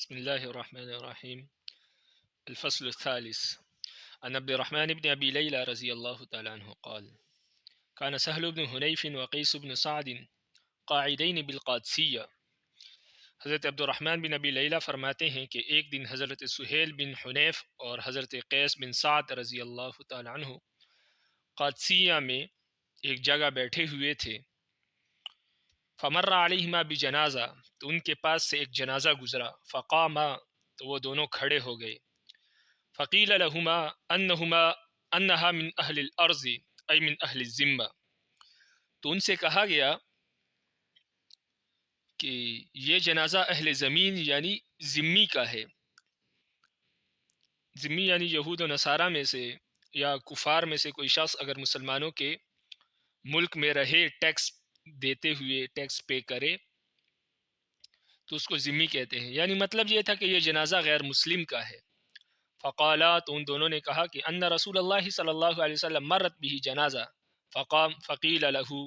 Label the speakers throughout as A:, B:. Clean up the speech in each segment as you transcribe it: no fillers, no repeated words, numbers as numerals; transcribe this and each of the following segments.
A: بسم الله الرحمن الرحيم. الفصل الثالث. عن عبد الرحمن بن أبي ليلى رضي الله تعالى عنه قال: كان سهل بن حنيف وقيس بن سعد قاعدين بالقادسية. حضرت عبد الرحمن بن ابی لیلہ فرماتے ہیں کہ ایک دن حضرت سہیل بن حنیف اور حضرت قیس بن سعد رضی اللہ تعالی عنہ قادسیہ میں ایک جگہ بیٹھے ہوئے تھے. فمر علیہما بجنازہ، تو ان کے پاس سے ایک جنازہ گزرا. فقاما، تو وہ دونوں کھڑے ہو گئے. فقیل لہما انہا من اہل الارض ای من اہل الذمہ، تو ان سے کہا گیا کہ یہ جنازہ اہل زمین یعنی ذمی کا ہے. ذمی یعنی یہود و نصارہ میں سے یا کفار میں سے کوئی شخص اگر مسلمانوں کے ملک میں رہے، ٹیکس دیتے ہوئے ٹیکس پے کرے، تو اس کو ذمی کہتے ہیں. یعنی مطلب یہ تھا کہ یہ جنازہ غیر مسلم کا ہے. فقالا، تو ان دونوں نے کہا کہ ان رسول اللہ صلی اللہ علیہ وسلم مرت بھی جنازہ فقام فقیل له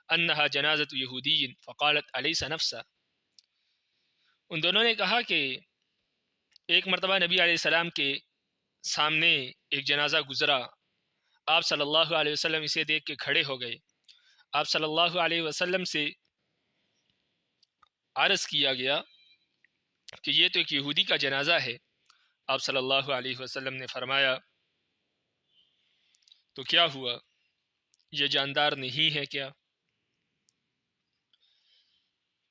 A: انہا جنازۃ یہودی فقالت الیس نفسا. ان دونوں نے کہا کہ ایک مرتبہ نبی علیہ السلام کے سامنے ایک جنازہ گزرا. آپ صلی اللہ علیہ وسلم اسے دیکھ کے کھڑے ہو گئے. آپ صلی اللہ علیہ وسلم سے عرض کیا گیا کہ یہ تو ایک یہودی کا جنازہ ہے. آپ صلی اللہ علیہ وسلم نے فرمایا تو کیا ہوا، یہ جاندار نہیں ہے کیا؟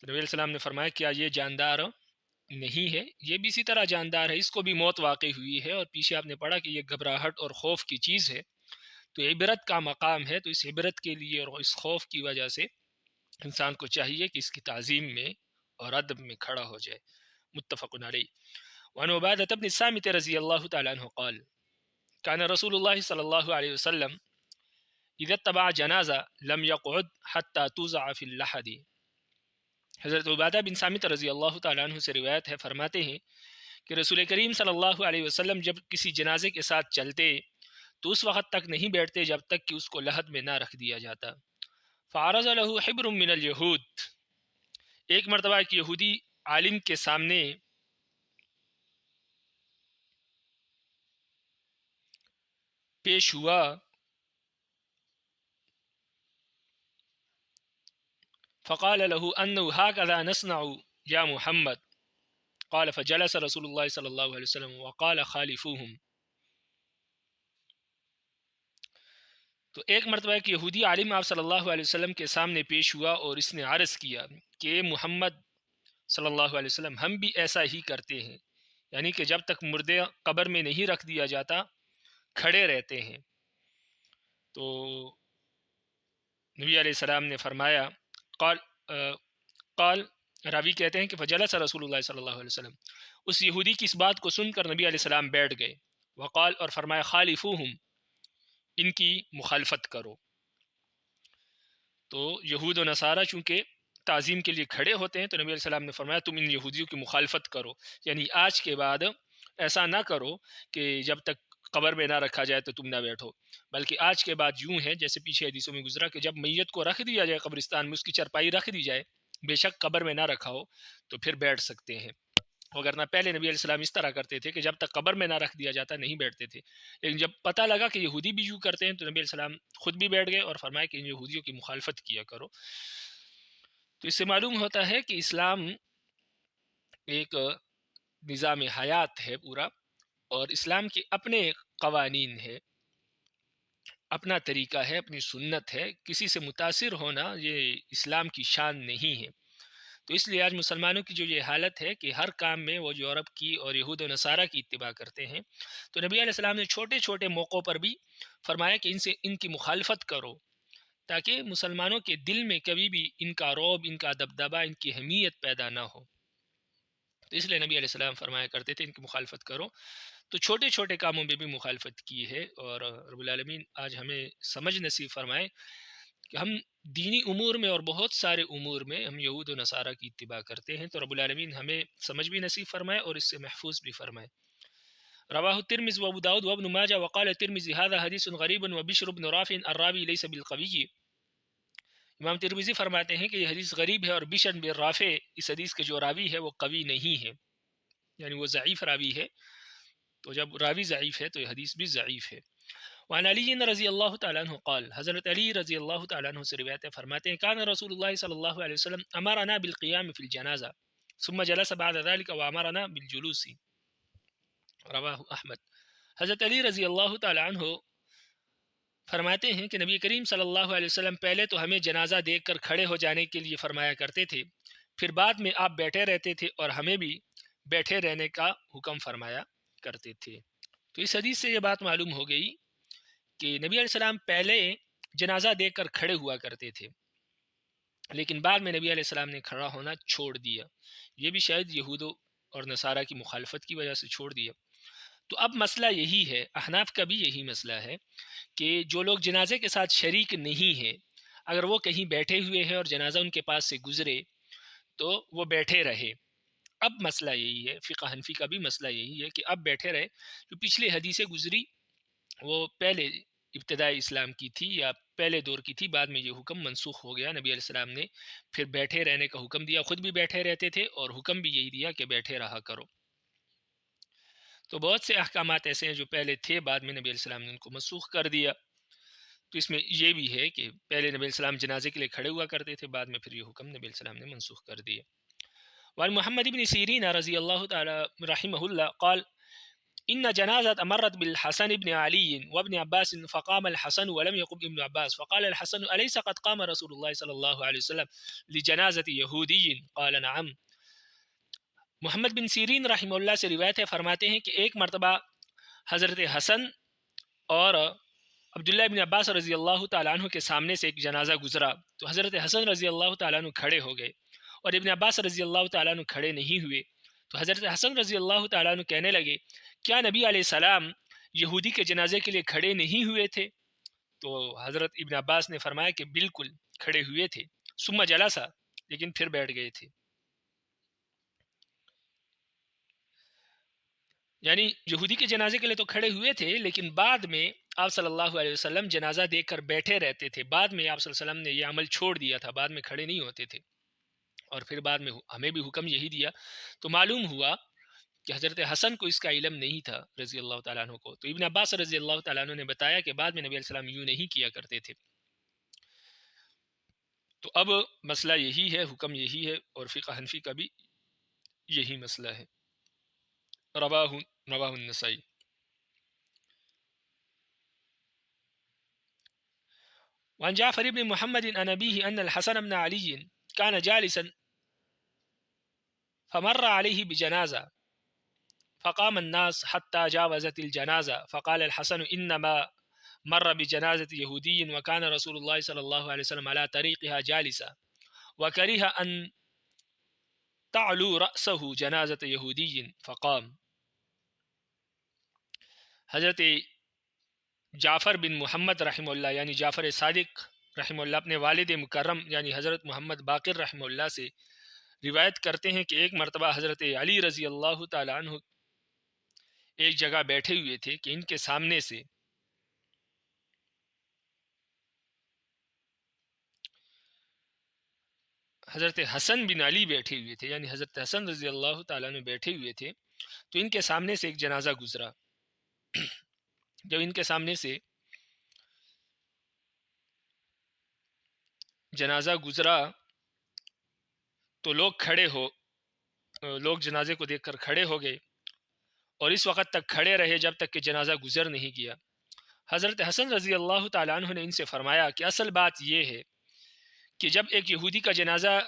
A: نبی علیہ السلام نے فرمایا کیا یہ جاندار نہیں ہے؟ یہ بھی اسی طرح جاندار ہے، اس کو بھی موت واقع ہوئی ہے. اور پیچھے آپ نے پڑھا کہ یہ گھبراہٹ اور خوف کی چیز ہے، تو عبرت کا مقام ہے. تو اس عبرت کے لیے اور اس خوف کی وجہ سے انسان کو چاہیے کہ اس کی تعظیم میں اور ادب میں کھڑا ہو جائے. متفق علیہ. وعن عبادة بن الصامت رضی اللہ تعالی عنہ قال: كان رسول اللہ صلی اللہ علیہ وسلم اذا اتبع جنازہ لم يقعد حتى توضع في اللحد. حضرت عبادہ بن صامت رضی اللہ تعالیٰ عنہ سے روایت ہے، فرماتے ہیں کہ رسول کریم صلی اللہ علیہ وسلم جب کسی جنازے کے ساتھ چلتے تو اس وقت تک نہیں بیٹھتے جب تک کہ اس کو لحد میں نہ رکھ دیا جاتا. فعرض له حبر من اليهود، ایک مرتبہ ایک یہودی عالم کے سامنے پیش ہوا. فقال له انه هكذا نصنع يا محمد. قال فجلس رسول الله صلی اللہ علیہ وسلم وقال خالفوهم. تو ایک مرتبہ ایک یہودی عالم آپ صلی اللہ علیہ وسلم کے سامنے پیش ہوا اور اس نے عرض کیا کہ محمد صلی اللہ علیہ وسلم ہم بھی ایسا ہی کرتے ہیں، یعنی کہ جب تک مردے قبر میں نہیں رکھ دیا جاتا کھڑے رہتے ہیں. تو نبی علیہ السلام نے فرمایا قال راوی کہتے ہیں کہ فجلس رسول اللہ صلی اللہ علیہ وسلم، اس یہودی کی اس بات کو سن کر نبی علیہ السلام بیٹھ گئے. وقال، اور فرمایا خالفوہم، ان کی مخالفت کرو. تو یہود و نصارہ چونکہ تعظیم کے لیے کھڑے ہوتے ہیں، تو نبی علیہ السلام نے فرمایا تم ان یہودیوں کی مخالفت کرو. یعنی آج کے بعد ایسا نہ کرو کہ جب تک قبر میں نہ رکھا جائے تو تم نہ بیٹھو، بلکہ آج کے بعد یوں ہے جیسے پیچھے حدیثوں میں گزرا کہ جب میت کو رکھ دیا جائے قبرستان میں، اس کی چرپائی رکھ دی جائے، بے شک قبر میں نہ رکھا ہو تو پھر بیٹھ سکتے ہیں. وگرنہ پہلے نبی علیہ السلام اس طرح کرتے تھے کہ جب تک قبر میں نہ رکھ دیا جاتا نہیں بیٹھتے تھے. لیکن جب پتہ لگا کہ یہودی بھی یوں کرتے ہیں تو نبی علیہ السلام خود بھی بیٹھ گئے اور فرمایا کہ ان یہودیوں کی مخالفت کیا کرو. تو اس سے معلوم ہوتا ہے کہ اسلام ایک نظام حیات ہے پورا، اور اسلام کے اپنے قوانین ہے، اپنا طریقہ ہے، اپنی سنت ہے. کسی سے متاثر ہونا یہ اسلام کی شان نہیں ہے. تو اس لیے آج مسلمانوں کی جو یہ حالت ہے کہ ہر کام میں وہ یورپ کی اور یہود و نصارہ کی اتباع کرتے ہیں. تو نبی علیہ السلام نے چھوٹے چھوٹے موقعوں پر بھی فرمایا کہ ان کی مخالفت کرو، تاکہ مسلمانوں کے دل میں کبھی بھی ان کا رعب، ان کا دبدبہ، ان کی حمیت پیدا نہ ہو. تو اس لیے نبی علیہ السلام فرمایا کرتے تھے ان کی مخالفت کرو. تو چھوٹے چھوٹے کاموں میں بھی مخالفت کی ہے. اور رب العالمین آج ہمیں سمجھ نصیب فرمائے کہ ہم دینی امور میں اور بہت سارے امور میں ہم یہود و نصارہ کی اتباع کرتے ہیں. تو رب العالمین ہمیں سمجھ بھی نصیب فرمائے اور اس سے محفوظ بھی فرمائے. رواہ الترمذی و ابو داؤد و ابن ماجہ وقال الترمذی هذا حدیث غریب وبشر بن رافع الراوی ليس بالقوی. امام ترمذی فرماتے ہیں کہ یہ حدیث غریب ہے اور بشر بن رافع اس حدیث کے جو راوی ہے وہ قوی نہیں ہے. یعنی وہ ضعیف راوی ہے، تو جب راوی ضعیف ہے تو یہ حدیث بھی ضعیف ہے۔ وعن علی رضی اللہ تعالیٰ عنہ قال، حضرت علی رضی اللہ تعالیٰ عنہ سے روایت ہے، فرماتے ہیں کان رسول اللہ صلی اللہ علیہ وسلم امرنا بالقیام فی الجنازہ ثم جلس بعد ذلك وامرنا بالجلوس، رواہ احمد۔ حضرت علی رضی اللہ تعالیٰ عنہ فرماتے ہیں کہ نبی کریم صلی اللہ علیہ وسلم پہلے تو ہمیں جنازہ دیکھ کر کھڑے ہو جانے کے لیے فرمایا کرتے تھے، پھر بعد میں آپ بیٹھے رہتے تھے اور ہمیں بھی بیٹھے رہنے کا حکم فرمایا کرتے تھے۔ تو اس حدیث سے یہ بات معلوم ہو گئی کہ نبی علیہ السلام پہلے جنازہ دیکھ کر کھڑے ہوا کرتے تھے، لیکن بعد میں نبی علیہ السلام نے کھڑا ہونا چھوڑ دیا۔ یہ بھی شاید یہود اور نصارہ کی مخالفت کی وجہ سے چھوڑ دیا۔ تو اب مسئلہ یہی ہے، احناف کا بھی یہی مسئلہ ہے کہ جو لوگ جنازے کے ساتھ شریک نہیں ہیں، اگر وہ کہیں بیٹھے ہوئے ہیں اور جنازہ ان کے پاس سے گزرے تو وہ بیٹھے رہے۔ اب مسئلہ یہی ہے، فقہ حنفی کا بھی مسئلہ یہی ہے کہ اب بیٹھے رہے۔ جو پچھلی حدیثیں گزری وہ پہلے ابتدائی اسلام کی تھی یا پہلے دور کی تھی، بعد میں یہ حکم منسوخ ہو گیا، نبی علیہ السلام نے پھر بیٹھے رہنے کا حکم دیا، خود بھی بیٹھے رہتے تھے اور حکم بھی یہی دیا کہ بیٹھے رہا کرو۔ تو بہت سے احکامات ایسے ہیں جو پہلے تھے، بعد میں نبی علیہ السلام نے ان کو منسوخ کر دیا۔ تو اس میں یہ بھی ہے کہ پہلے نبی علیہ السلام جنازے کے لیے کھڑے ہوا کرتے تھے، بعد میں پھر یہ حکم نبی علیہ السلام نے منسوخ کر دیا۔ وعن محمد بن سیرین رضی اللہ تعالی رحمہ اللہ قال ان جنازة مرت بالحسن بن علي وابن عباس فقام الحسن ولم يقم ابن عباس فقال الحسن أليس قد قام رسول الله صلى الله عليه وسلم لجنازة يهودي قال نعم۔ محمد بن سیرین رحمہ اللہ سے روایت ہے، فرماتے ہیں کہ ایک مرتبہ حضرت حسن اور عبداللہ بن عباس رضی اللہ تعالیٰ عنہ کے سامنے سے ایک جنازہ گزرا، تو حضرت حسن رضی اللہ تعالیٰ عنہ کھڑے ہو گئے اور ابن عباس رضی اللہ تعالیٰ عنہ کھڑے نہیں ہوئے۔ تو حضرت حسن رضی اللہ تعالیٰ عنہ کہنے لگے کیا نبی علیہ السلام یہودی کے جنازے کے لیے کھڑے نہیں ہوئے تھے؟ تو حضرت ابن عباس نے فرمایا کہ بالکل کھڑے ہوئے تھے، ثم جلسا، لیکن پھر بیٹھ گئے تھے۔ یعنی یہودی کے جنازے کے لیے تو کھڑے ہوئے تھے، لیکن بعد میں آپ صلی اللہ علیہ وسلم جنازہ دیکھ کر بیٹھے رہتے تھے۔ بعد میں آپ صلی اللہ علیہ وسلم نے یہ عمل چھوڑ دیا تھا، بعد میں کھڑے نہیں ہوتے تھے، اور پھر بعد میں ہمیں بھی حکم یہی دیا۔ تو معلوم ہوا کہ حضرت حسن کو اس کا علم نہیں تھا رضی اللہ تعالیٰ عنہ کو۔ تو ابن عباس رضی اللہ تعالیٰ عنہ نے بتایا کہ بعد میں نبی علیہ السلام یوں نہیں کیا کرتے تھے۔ تو اب مسئلہ یہی ہے، حکم یہی ہے، اور فقہ حنفی کا بھی یہی مسئلہ ہے۔ رواہ النسائی۔ وعن جعفر بن محمد عن أبيه أن الحسن بن علي كان جالسا فمر عليه بجنازة فقام الناس حتى جاوزت الجنازة فقال الحسن إنما مر بجنازة يهودي وكان رسول الله صلى الله عليه وسلم على طريقها جالسا وكره أن تعلو رأسه جنازة يهودي فقام۔ حضرت جعفر بن محمد رحمہ اللہ یعنی جعفر صادق رحمہ اللہ اپنے والد مکرم یعنی حضرت محمد باقر رحمہ اللہ سے روایت کرتے ہیں کہ ایک مرتبہ حضرت علی رضی اللہ تعالی عنہ ایک جگہ بیٹھے ہوئے تھے کہ ان کے سامنے سے حضرت حسن بن علی بیٹھے ہوئے تھے، یعنی حضرت حسن رضی اللہ تعالیٰ عنہ بیٹھے ہوئے تھے، تو ان کے سامنے سے ایک جنازہ گزرا۔ جب ان کے سامنے سے جنازہ گزرا تو لوگ جنازے کو دیکھ کر کھڑے ہو گئے اور اس وقت تک کھڑے رہے جب تک کہ جنازہ گزر نہیں گیا۔ حضرت حسن رضی اللہ تعالیٰ عنہ نے ان سے فرمایا کہ اصل بات یہ ہے کہ جب ایک یہودی کا جنازہ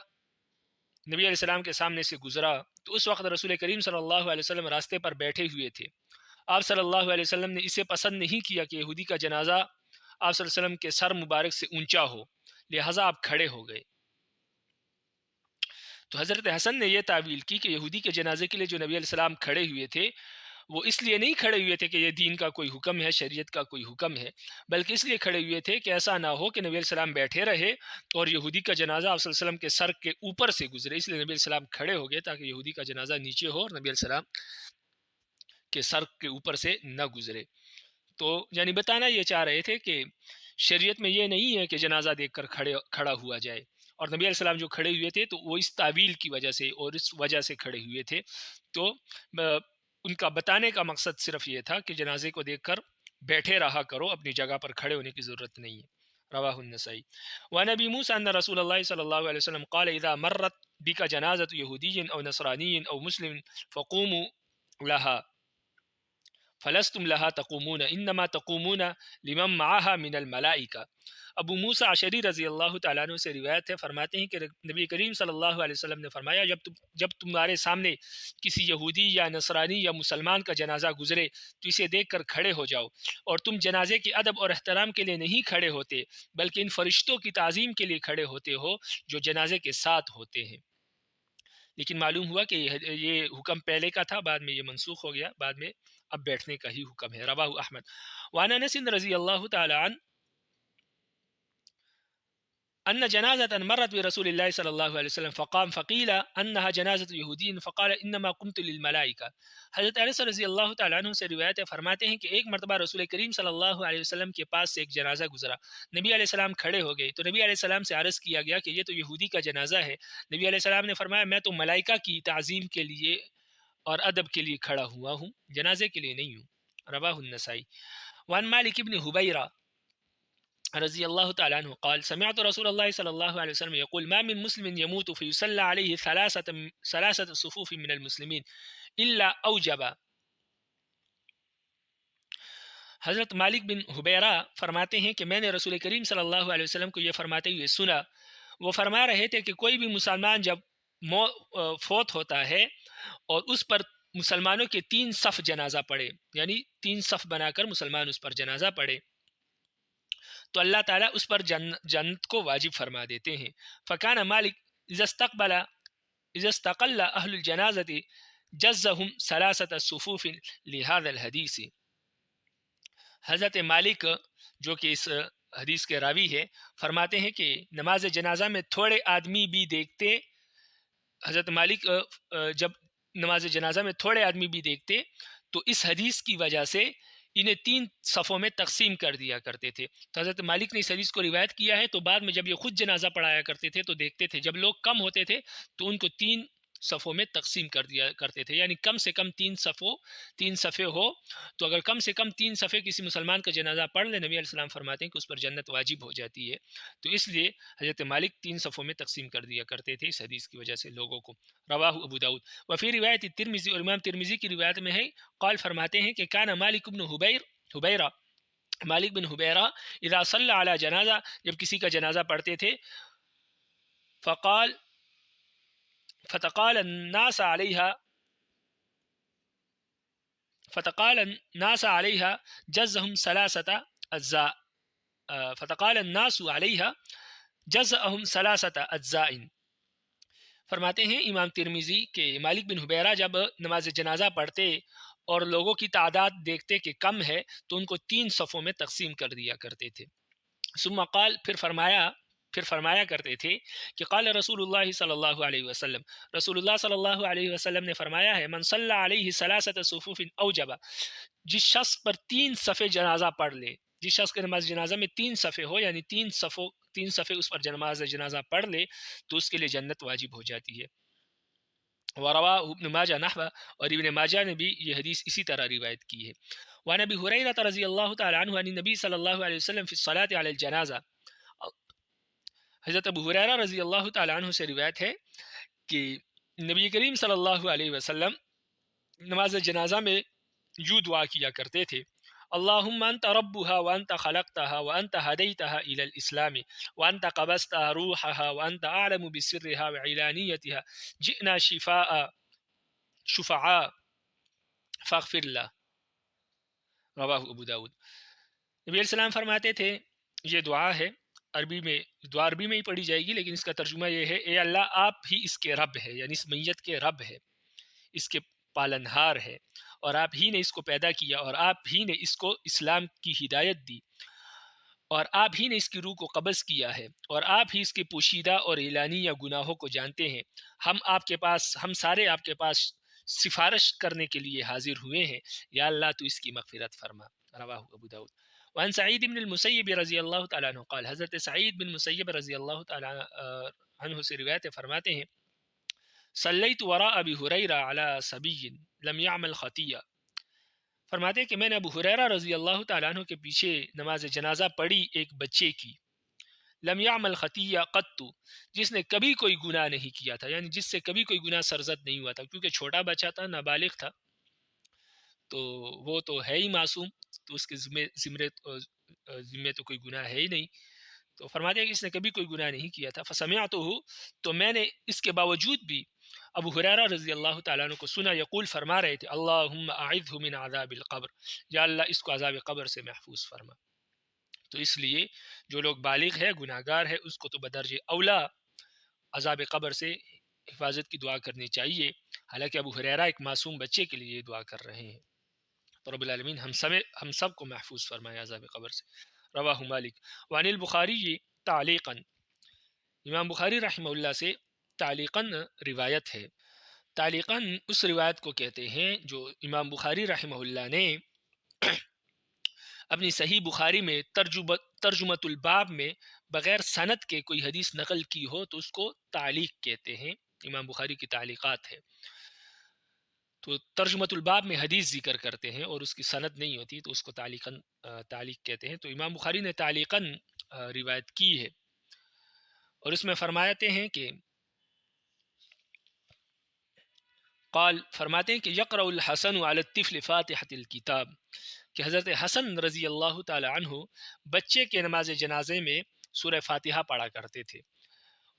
A: نبی علیہ السلام کے سامنے سے گزرا تو اس وقت رسول کریم صلی اللہ علیہ وسلم راستے پر بیٹھے ہوئے تھے۔ آپ صلی اللہ علیہ وسلم نے اسے پسند نہیں کیا کہ یہودی کا جنازہ آپ صلی اللہ علیہ وسلم کے سر مبارک سے اونچا ہو، لہٰذا آپ کھڑے ہو گئے۔ تو حضرت حسن نے یہ تعویل کی کہ یہودی کے جنازے کے لیے جو نبی علیہ السلام کھڑے ہوئے تھے وہ اس لیے نہیں کھڑے ہوئے تھے کہ یہ دین کا کوئی حکم ہے، شریعت کا کوئی حکم ہے، بلکہ اس لیے کھڑے ہوئے تھے کہ ایسا نہ ہو کہ نبی علیہ السلام بیٹھے رہے اور یہودی کا جنازہ آپ صلی اللہ علیہ وسلم کے سر کے اوپر سے گزرے، اس لیے نبی علیہ السلام کھڑے ہو گئے تاکہ یہودی کا جنازہ نیچے ہو اور نبی علیہ السلام کے سر کے اوپر سے نہ گزرے۔ تو یعنی بتانا یہ چاہ رہے تھے کہ شریعت میں یہ نہیں ہے کہ جنازہ دیکھ کر کھڑا ہوا جائے، اور نبی علیہ السلام جو کھڑے ہوئے تھے تو وہ اس تعویل کی وجہ سے اور اس وجہ سے کھڑے ہوئے تھے. تو ان کا بتانے کا مقصد صرف یہ تھا کہ جنازے کو دیکھ کر بیٹھے رہا کرو، اپنی جگہ پر کھڑے ہونے کی ضرورت نہیں ہے. رواہ النسائی. وعن ابی موسیٰ ان رسول اللہ صلی اللہ علیہ وسلم قال اذا مرت بک جنازۃ یہودی او نصرانی او مسلم فقوموا لها فلستم لها تقومون انما تقومون لمن معها من الملائکہ. ابو موسیٰ اشعری رضی اللہ تعالیٰ عنہ سے روایت ہے، فرماتے ہیں کہ نبی کریم صلی اللہ علیہ وسلم نے فرمایا جب تمہارے سامنے کسی یہودی یا نصرانی یا مسلمان کا جنازہ گزرے تو اسے دیکھ کر کھڑے ہو جاؤ، اور تم جنازے کے ادب اور احترام کے لیے نہیں کھڑے ہوتے بلکہ ان فرشتوں کی تعظیم کے لیے کھڑے ہوتے ہو جو جنازے کے ساتھ ہوتے ہیں. لیکن معلوم ہوا کہ یہ حکم پہلے کا تھا، بعد میں یہ منسوخ ہو گیا، بعد میں اب بیٹھنے کا ہی حکم ہے. رواہ احمد. وعن انس رضی اللہ تعالی عنہ ان جنازة مرت برسول الله صلی اللہ علیہ وسلم فقام فقیل انها جنازة یہودی فقال انما قمت للملائکہ. حضرت انس رضی اللہ تعالیٰ عنہ سے روایت ہے، فرماتے ہیں کہ ایک مرتبہ رسول کریم صلی اللہ علیہ وسلم کے پاس سے ایک جنازہ گزرا. نبی علیہ السلام کھڑے ہو گئے تو نبی علیہ السلام سے عرض کیا گیا کہ یہ تو یہودی کا جنازہ ہے. نبی علیہ السلام نے فرمایا میں تو ملائکہ کی تعظیم کے لیے اور ادب کے لیے کھڑا ہوا ہوں، جنازے کے لیے نہیں ہوں. رواہ النسائی. وعن مالک بن حبیرہ رضی اللہ تعالیٰ عنہ قال سمعت رسول اللہ صلی اللہ علیہ وسلم يقول ما من مسلم يموت فيصلى عليه ثلاثة صفوف من المسلمين الا اوجب. حضرت مالک بن حبیرہ فرماتے ہیں کہ میں نے رسول کریم صلی اللہ علیہ وسلم کو یہ فرماتے ہوئے سنا. وہ فرما رہے تھے کہ کوئی بھی مسلمان جب فوت ہوتا ہے اور اس پر مسلمانوں کے 3 صف جنازہ پڑھے، یعنی 3 صف بنا کر مسلمان اس پر جنازہ پڑھے، تو اللہ تعالیٰ اس پر جنت کو واجب فرما دیتے ہیں. فکان مالک اذا استقل اہل الجنازت جزهم 3 صفوف لهذا الحدیث. حضرت مالک جو کہ اس حدیث کے راوی ہے فرماتے ہیں کہ نماز جنازہ میں تھوڑے آدمی بھی دیکھتے، حضرت مالک جب نماز جنازہ میں تھوڑے آدمی بھی دیکھتے تو اس حدیث کی وجہ سے انہیں 3 صفوں میں تقسیم کر دیا کرتے تھے. تو حضرت مالک نے اس حدیث کو روایت کیا ہے، تو بعد میں جب یہ خود جنازہ پڑھایا کرتے تھے تو دیکھتے تھے جب لوگ کم ہوتے تھے تو ان کو 3 صفوں میں تقسیم کر دیا کرتے تھے، یعنی کم سے کم 3 صفے ہو تو اگر کم سے کم 3 صفے کسی مسلمان کا جنازہ پڑھ لے، نبی علیہ السلام فرماتے ہیں کہ اس پر جنت واجب ہو جاتی ہے. تو اس لیے حضرت مالک 3 صفوں میں تقسیم کر دیا کرتے تھے اس حدیث کی وجہ سے لوگوں کو. رواہ ابو داؤد. وفی روایت ترمذی، اور امام ترمذی کی روایت میں ہے قال فرماتے ہیں کہ کان مالک بن حبیرہ مالک بن حبیرہ اذا صلی علی جنازہ جب کسی کا جنازہ پڑھتے تھے فتقال الناس علیها جزهم 3 اجزاء فتقال الناس علیها جزهم 3 اجزاء. فرماتے ہیں امام ترمذی کہ مالک بن حبیرہ جب نماز جنازہ پڑھتے اور لوگوں کی تعداد دیکھتے کہ کم ہے تو ان کو 3 صفوں میں تقسیم کر دیا کرتے تھے. ثم قال پھر فرمایا کرتے تھے کہ قال رسول اللہ صلی اللہ علیہ وسلم، رسول اللہ صلی اللہ علیہ وسلم نے فرمایا ہے من صلی علیہ 3 صفوف اوجب، جس شخص پر 3 صفے جنازہ پڑھ لے، جس شخص کے نماز جنازہ میں 3 صفے ہو، یعنی 3 صفے اس پر نماز جنازہ پڑھ لے تو اس کے لیے جنت واجب ہو جاتی ہے. وروا ابن ماجہ نحو، اور ابن ماجہ نے بھی یہ حدیث اسی طرح روایت کی ہے. وعن ابی ہریرہ رضی اللہ تعالی عنہ عن النبی صلی اللہ علیہ وسلم فی الصلاۃ علی الجنازہ. حضرت ابو ہریرہ رضی اللہ تعالی عنہ سے روایت ہے کہ نبی کریم صلی اللہ علیہ وسلم نماز جنازہ میں یوں دعا کیا کرتے تھے اللہم انت ربها وانت خلقتها وانت ہدیتها الى الاسلام وانت قبضت روحها وانت اعلم بسرها وعلانیتها جئنا شفعاء فاغفر لها. رواہ ابو داود. نبی علیہ السلام فرماتے تھے، یہ دعا ہے دعا عربی میں ہی پڑھی جائے گی لیکن اس کا ترجمہ یہ ہے اے اللہ آپ ہی اس کے رب ہے، یعنی اس میت کے رب ہے، اس کے پالنہار ہے، اور آپ ہی نے اس کو پیدا کیا اور آپ ہی نے اس کو اسلام کی ہدایت دی اور آپ ہی نے اس کی روح کو قبض کیا ہے اور آپ ہی اس کے پوشیدہ اور اعلانی یا گناہوں کو جانتے ہیں. ہم سارے آپ کے پاس سفارش کرنے کے لیے حاضر ہوئے ہیں، یا اللہ تو اس کی مغفرت فرما. رواہ ابو داؤد. وعن سعید بن المسیب رضی اللہ تعالیٰ عنہ قال، حضرت سعید بن مسیب رضی اللہ تعالیٰ عنہ سے روایت فرماتے ہیں صلیت وراء ابی ہریرہ علی صبی لم یعمل خطیہ، فرماتے ہیں کہ میں نے ابو ہریرہ رضی اللہ تعالیٰ عنہ کے پیچھے نماز جنازہ پڑھی ایک بچے کی، لم یعمل خطیہ قط، جس نے کبھی کوئی گناہ نہیں کیا تھا، یعنی جس سے کبھی کوئی گناہ سرزد نہیں ہوا تھا، کیونکہ چھوٹا بچہ تھا، نابالغ تھا، تو وہ تو ہے ہی معصوم، تو اس کے ذمے تو کوئی گناہ ہے ہی نہیں، تو فرماتے ہیں کہ اس نے کبھی کوئی گناہ نہیں کیا تھا، فسمعتہ، تو میں نے اس کے باوجود بھی ابو ہریرہ رضی اللہ تعالیٰ عنہ کو سنا یقول، فرما رہے تھے اللہم اعذہ من عذاب القبر، یا اللہ اس کو عذاب قبر سے محفوظ فرما۔ تو اس لیے جو لوگ بالغ ہے، گناہ گار ہے، اس کو تو بدرج اولا عذاب قبر سے حفاظت کی دعا کرنی چاہیے، حالانکہ ابو ہریرہ ایک معصوم بچے کے لیے دعا کر رہے ہیں، تو رب العالمین ہم سب کو محفوظ فرمائے عذاب قبر سے۔ رواہ مالک وعن البخاری تعلیقا، امام بخاری رحمہ اللہ سے تعلیقاً روایت ہے، تعلیقاً اس روایت کو کہتے ہیں جو امام بخاری رحمہ اللہ نے اپنی صحیح بخاری میں ترجمۃ الباب میں بغیر سند کے کوئی حدیث نقل کی ہو تو اس کو تعلیق کہتے ہیں، امام بخاری کی تعلیقات ہے، تو ترجمۃ الباب میں حدیث ذکر کرتے ہیں اور اس کی سند نہیں ہوتی تو اس کو تعلیق کہتے ہیں، تو امام بخاری نے تعلیقاً روایت کی ہے، اور اس میں فرماتے ہیں کہ قال، فرماتے ہیں کہ یقرأ الحسن علی الطفل فاتحۃ الکتاب، کہ حضرت حسن رضی اللہ تعالی عنہ بچے کے نماز جنازے میں سورہ فاتحہ پڑھا کرتے تھے،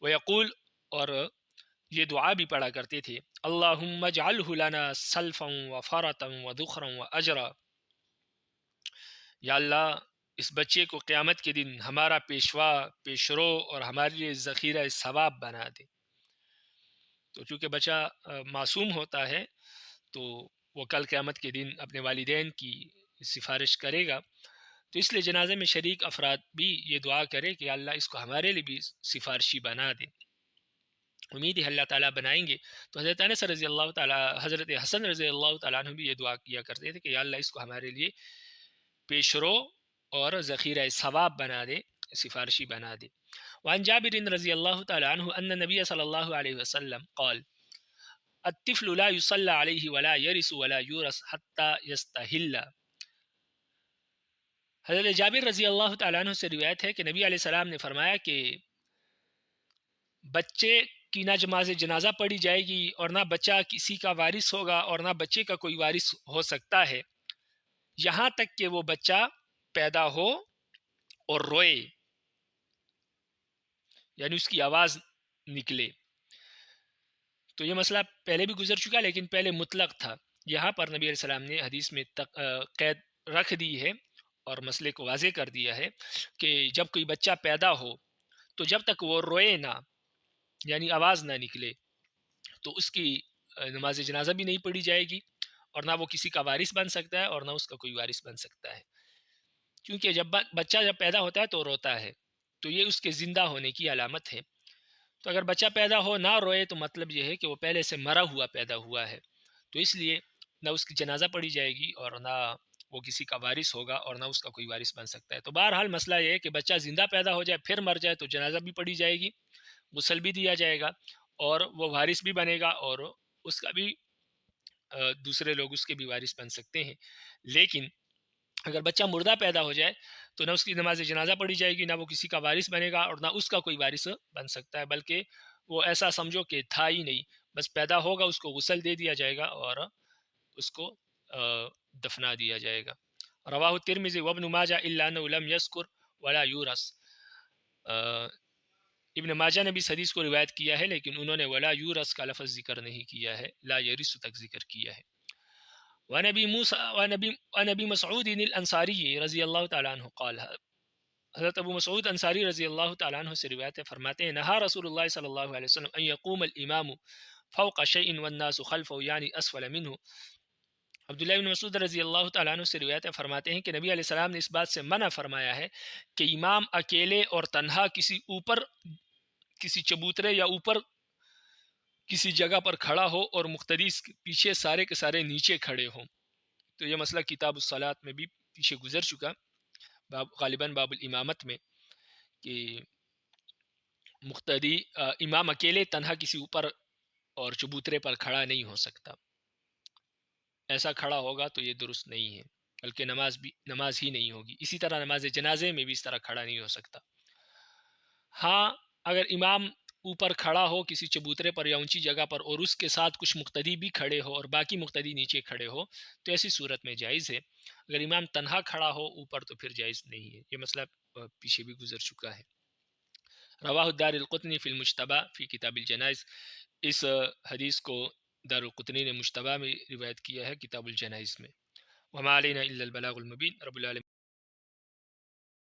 A: ویقول، اور یہ دعا بھی پڑھا کرتے تھے اللہم اجعلہ لنا سلفا وفرتا وذخرا واجرا، یا اللہ اس بچے کو قیامت کے دن ہمارا پیشوا، پیشرو اور ہمارے لیے ذخیرہ ثواب بنا دے۔ تو چونکہ بچہ معصوم ہوتا ہے تو وہ کل قیامت کے دن اپنے والدین کی سفارش کرے گا، تو اس لیے جنازے میں شریک افراد بھی یہ دعا کرے کہ اللہ اس کو ہمارے لیے بھی سفارشی بنا دے، امید ہے اللہ تعالیٰ بنائیں گے۔ تو حضرت انس رضی اللہ تعالیٰ، حضرت حسن رضی اللہ تعالیٰ عنہ بھی یہ دعا کیا کرتے تھے کہ یا اللہ اس کو ہمارے لیے پیشرو اور ذخیرہ ثواب بنا دے، سفارشی بنا دے۔ وعن جابر رضی اللہ تعالیٰ عنہ ان نبی صلی اللہ علیہ وسلم قال الطفل لا يصلى عليه ولا يرث ولا يورث حتى يستحل، حضرت جابر رضی اللہ تعالیٰ عنہ سے روایت ہے کہ نبی علیہ السلام نے فرمایا کہ بچے کی نہ نماز جنازہ پڑھی جائے گی اور نہ بچہ کسی کا وارث ہوگا اور نہ بچے کا کوئی وارث ہو سکتا ہے یہاں تک کہ وہ بچہ پیدا ہو اور روئے، یعنی اس کی آواز نکلے۔ تو یہ مسئلہ پہلے بھی گزر چکا، لیکن پہلے مطلق تھا، یہاں پر نبی علیہ السلام نے حدیث میں قید رکھ دی ہے اور مسئلے کو واضح کر دیا ہے کہ جب کوئی بچہ پیدا ہو تو جب تک وہ روئے نہ، یعنی آواز نہ نکلے، تو اس کی نماز جنازہ بھی نہیں پڑھی جائے گی اور نہ وہ کسی کا وارث بن سکتا ہے اور نہ اس کا کوئی وارث بن سکتا ہے، کیونکہ جب بچہ جب پیدا ہوتا ہے تو روتا ہے، تو یہ اس کے زندہ ہونے کی علامت ہے۔ تو اگر بچہ پیدا ہو نہ روئے تو مطلب یہ ہے کہ وہ پہلے سے مرا ہوا پیدا ہوا ہے، تو اس لیے نہ اس کی جنازہ پڑھی جائے گی اور نہ وہ کسی کا وارث ہوگا اور نہ اس کا کوئی وارث بن سکتا ہے۔ تو بہرحال مسئلہ یہ ہے کہ بچہ زندہ پیدا ہو جائے پھر مر جائے تو جنازہ بھی پڑھی جائے گی، غسل بھی دیا جائے گا اور وہ وارث بھی بنے گا اور اس کا بھی دوسرے لوگ اس کے بھی وارث بن سکتے ہیں۔ لیکن اگر بچہ مردہ پیدا ہو جائے تو نہ اس کی نماز جنازہ پڑھی جائے گی، نہ وہ کسی کا وارث بنے گا اور نہ اس کا کوئی وارث بن سکتا ہے، بلکہ وہ ایسا سمجھو کہ تھا ہی نہیں، بس پیدا ہوگا اس کو غسل دے دیا جائے گا اور اس کو دفنا دیا جائے گا۔ رواہ الترمذی وابن ماجہ الا انه لم يذكر ولا يورث، ابن ماجہ نے بھی اس حدیث کو روایت کیا ہے لیکن انہوں نے ولا یورث کا لفظ ذکر نہیں کیا ہے، لا یرث تک ذکر کیا ہے۔ وعن ابی مسعود الانصاری رضی اللہ تعالیٰ عنہ قال، حضرت ابو مسعود انصاری رضی اللہ تعالیٰ عنہ سے روایت ہے، فرماتے ہیں نہا رسول اللہ صلی اللہ علیہ وسلم ان یقوم الامام فوق شیء والناس خلفه یعنی اسفل منه، عبداللہ بن مسعود رضی اللہ تعالیٰ عنہ سے روایت ہے، فرماتے ہیں کہ نبی علیہ السلام نے اس بات سے منع فرمایا ہے کہ امام اکیلے اور تنہا کسی اوپر، کسی چبوترے یا اوپر کسی جگہ پر کھڑا ہو اور مقتدی کے پیچھے سارے کے سارے نیچے کھڑے ہوں۔ تو یہ مسئلہ کتاب الصلاۃ میں بھی پیچھے گزر چکا، غالباً باب الامامت میں، کہ مقتدی امام اکیلے تنہا کسی اوپر اور چبوترے پر کھڑا نہیں ہو سکتا. ایسا کھڑا ہوگا تو یہ درست نہیں ہے، بلکہ نماز ہی نہیں ہوگی. اسی طرح نماز جنازے میں بھی اس طرح کھڑا نہیں ہو سکتا. ہاں اگر امام اوپر کھڑا ہو کسی چبوترے پر یا اونچی جگہ پر اور اس کے ساتھ کچھ مقتدی بھی کھڑے ہو اور باقی مقتدی نیچے کھڑے ہو تو ایسی صورت میں جائز ہے. اگر امام تنہا کھڑا ہو اوپر تو پھر جائز نہیں ہے. یہ مسئلہ پیچھے بھی گزر چکا ہے. رواہ الدار القطنی فی المجتبہ فی کتاب الجنائز. اس حدیث کو دار القطنی نے مجتبہ میں روایت کیا ہے کتاب الجنائز میں. وما علینا الا البلاغ المبین. رب العالمین